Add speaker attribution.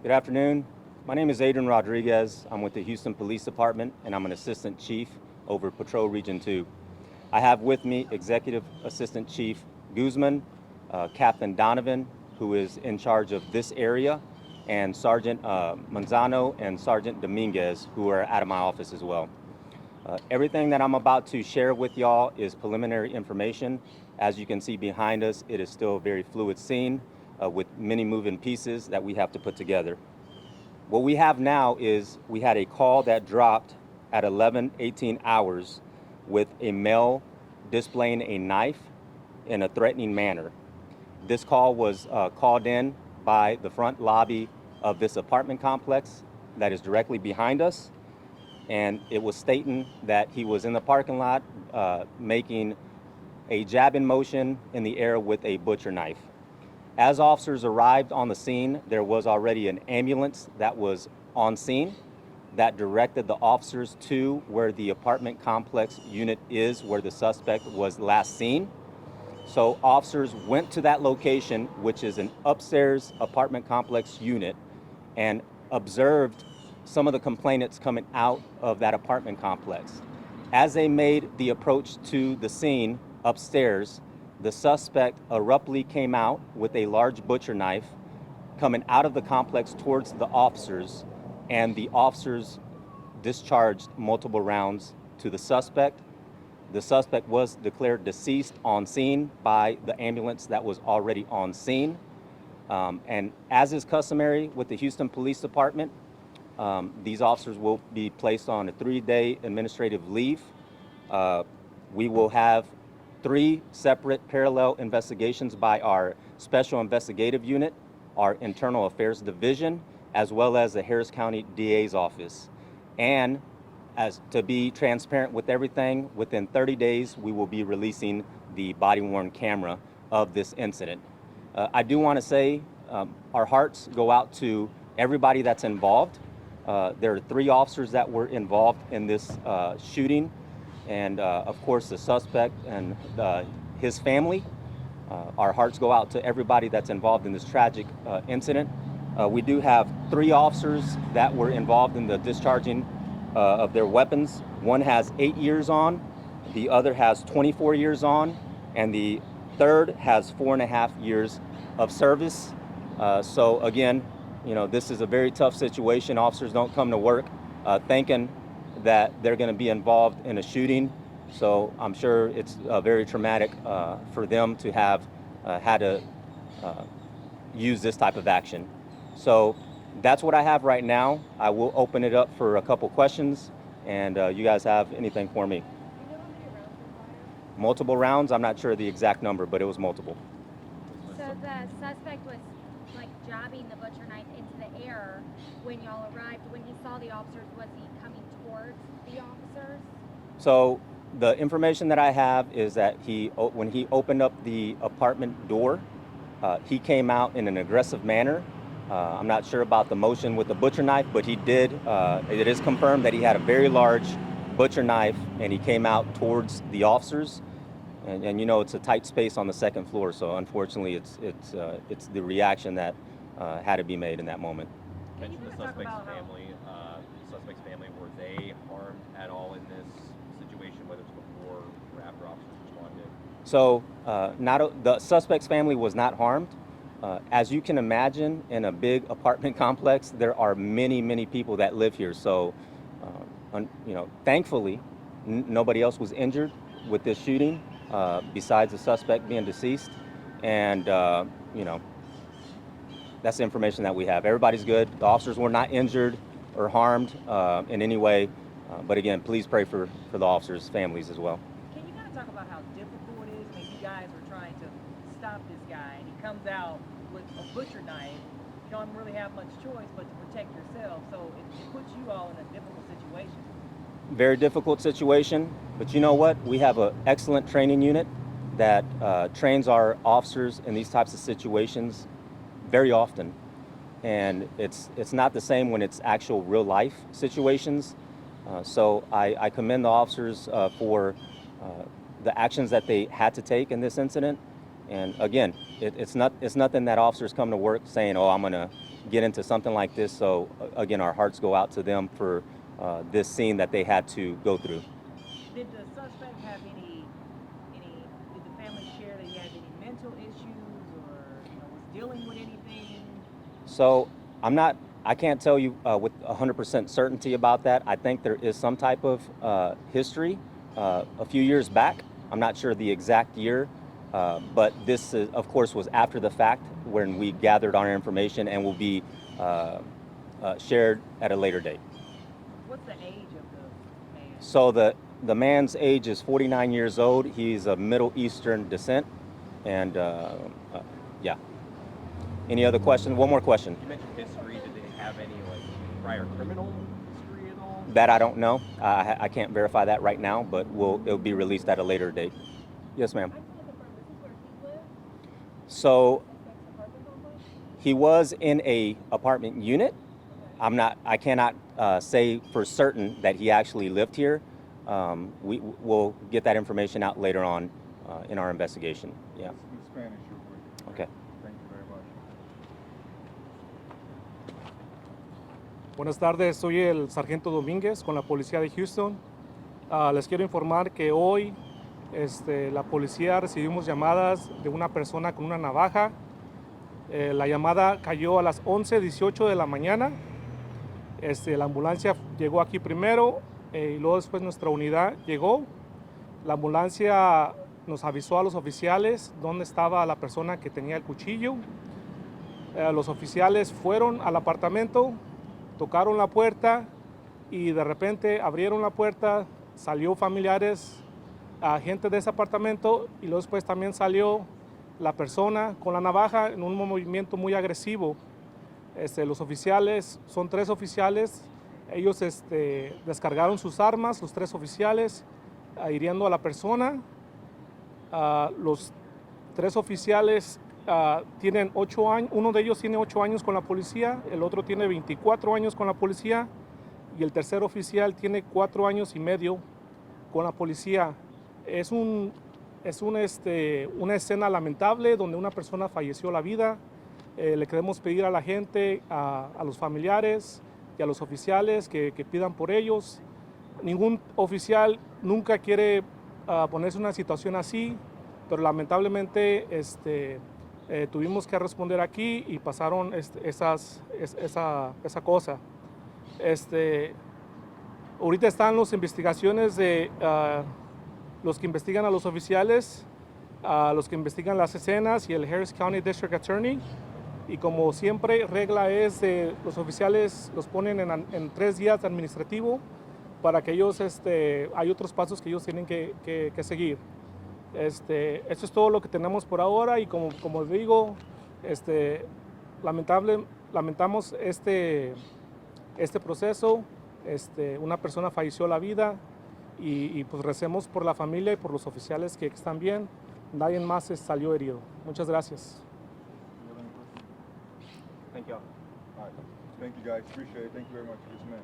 Speaker 1: Good afternoon. My name is Adrian Rodriguez. I'm with the Houston Police Department, and I'm an Assistant Chief over Patrol Region 2. I have with me Executive Assistant Chief Guzman, Captain Donovan, who is in charge of this area, and Sergeant Manzano and Sergeant Dominguez, who are out of my office as well. Everything that I'm about to share with y'all is preliminary information. As you can see behind us, it is still a very fluid scene with many moving pieces that we have to put together. What we have now is we had a call that dropped at 11:18 hours with a male displaying a knife in a threatening manner. This call was called in by the front lobby of this apartment complex that is directly behind us. And it was stating that he was in the parking lot making a jabbing motion in the air with a butcher knife. As officers arrived on the scene, there was already an ambulance that was on scene that directed the officers to where the apartment complex unit is, where the suspect was last seen. So officers went to that location, which is an upstairs apartment complex unit, and observed some of the complainants coming out of that apartment complex. As they made the approach to the scene upstairs, the suspect abruptly came out with a large butcher knife coming out of the complex towards the officers, and the officers discharged multiple rounds to the suspect. The suspect was declared deceased on scene by the ambulance that was already on scene. And as is customary with the Houston Police Department, these officers will be placed on a 3-day administrative leave. We will have 3 separate parallel investigations by our Special Investigative Unit, our Internal Affairs Division, as well as the Harris County DA's office. And as to be transparent with everything, within 30 days, we will be releasing the body-worn camera of this incident. I do want to say our hearts go out to everybody that's involved. There are 3 officers that were involved in this shooting, and of course the suspect and his family. Our hearts go out to everybody that's involved in this tragic incident. We do have 3 officers that were involved in the discharging of their weapons. One has 8 years on, the other has 24 years on, and the third has 4.5 years of service. So again, you know, this is a very tough situation. Officers don't come to work thinking that they're going to be involved in a shooting. So I'm sure it's very traumatic for them to have had to use this type of action. So that's what I have right now. I will open it up for a couple questions, and you guys have anything for me? Multiple rounds? I'm not sure the exact number, but it was multiple.
Speaker 2: So the suspect was like jabbing the butcher knife into the air when y'all arrived. When he saw the officers, was he coming towards the officers?
Speaker 1: So the information that I have is that when he opened up the apartment door, he came out in an aggressive manner. I'm not sure about the motion with the butcher knife, but he did. It is confirmed that he had a very large butcher knife, and he came out towards the officers. And you know, it's a tight space on the second floor, so unfortunately, it's the reaction that had to be made in that moment.
Speaker 3: Mention the suspect's family. Were they harmed at all in this situation, whether it's before or after officers responded?
Speaker 1: So the suspect's family was not harmed. As you can imagine, in a big apartment complex, there are many, many people that live here. So, you know, thankfully, nobody else was injured with this shooting besides the suspect being deceased. And, you know, that's the information that we have. Everybody's good. The officers were not injured or harmed in any way. But again, please pray for the officers' families as well.
Speaker 4: Can you kind of talk about how difficult it is when you guys are trying to stop this guy and he comes out with a butcher knife? You don't really have much choice but to protect yourself. So it puts you all in a difficult situation.
Speaker 1: Very difficult situation, but you know what? We have an excellent training unit that trains our officers in these types of situations very often. And it's not the same when it's actual real life situations. So I commend the officers for the actions that they had to take in this incident. And again, it's nothing that officers come to work saying, oh, I'm gonna get into something like this. So again, our hearts go out to them for this scene that they had to go through.
Speaker 4: Did the suspect have did the family share that he had any mental issues or was dealing with anything?
Speaker 1: So I can't tell you with 100% certainty about that. I think there is some type of history a few years back. I'm not sure the exact year, but this, of course, was after the fact when we gathered our information and will be shared at a later date.
Speaker 4: What's the age of the man?
Speaker 1: So the man's age is 49 years old. He's of Middle Eastern descent, and yeah. Any other questions? One more question.
Speaker 3: You mentioned history. Did they have any prior criminal history at all?
Speaker 1: That I don't know. I can't verify that right now, but it'll be released at a later date. Yes, ma'am. So he was in a apartment unit. I cannot say for certain that he actually lived here. We'll get that information out later on in our investigation. Yeah.
Speaker 5: In Spanish, you're good.
Speaker 1: Okay.
Speaker 5: Thank you very much.
Speaker 6: Buenas tardes, soy el sargento Domínguez con la policía de Houston. Les quiero informar que hoy la policía recibimos llamadas de una persona con una navaja. La llamada cayó a las 11:18 de la mañana. La ambulancia llegó aquí primero y luego después nuestra unidad llegó. La ambulancia nos avisó a los oficiales dónde estaba la persona que tenía el cuchillo. Los oficiales fueron al apartamento, tocaron la puerta y de repente abrieron la puerta, salió familiares, gente de ese apartamento y luego después también salió la persona con la navaja en un movimiento muy agresivo. Los oficiales, son 3 oficiales, ellos descargaron sus armas, los 3 oficiales, hiriendo a la persona. Los 3 oficiales tienen 8 años, uno de ellos tiene 8 años con la policía, el otro tiene 24 años con la policía y el tercer oficial tiene 4 años y medio con la policía. Es una escena lamentable donde una persona falleció la vida. Le queremos pedir a la gente, a los familiares y a los oficiales que pidan por ellos. Ningún oficial nunca quiere ponerse en una situación así, pero lamentablemente tuvimos que responder aquí y pasaron esa cosa. Ahorita están las investigaciones de los que investigan a los oficiales, los que investigan las escenas y el Harris County District Attorney. Y como siempre, regla es los oficiales los ponen en 3 días administrativo para que ellos, hay otros pasos que ellos tienen que seguir. Esto es todo lo que tenemos por ahora y como digo, lamentamos este proceso. Una persona falleció la vida y pues recemos por la familia y por los oficiales que están bien. Nadie más salió herido. Muchas gracias.
Speaker 5: You have any questions?
Speaker 1: Thank you.
Speaker 5: All right. Thank you, guys. Appreciate it. Thank you very much. Yes, ma'am.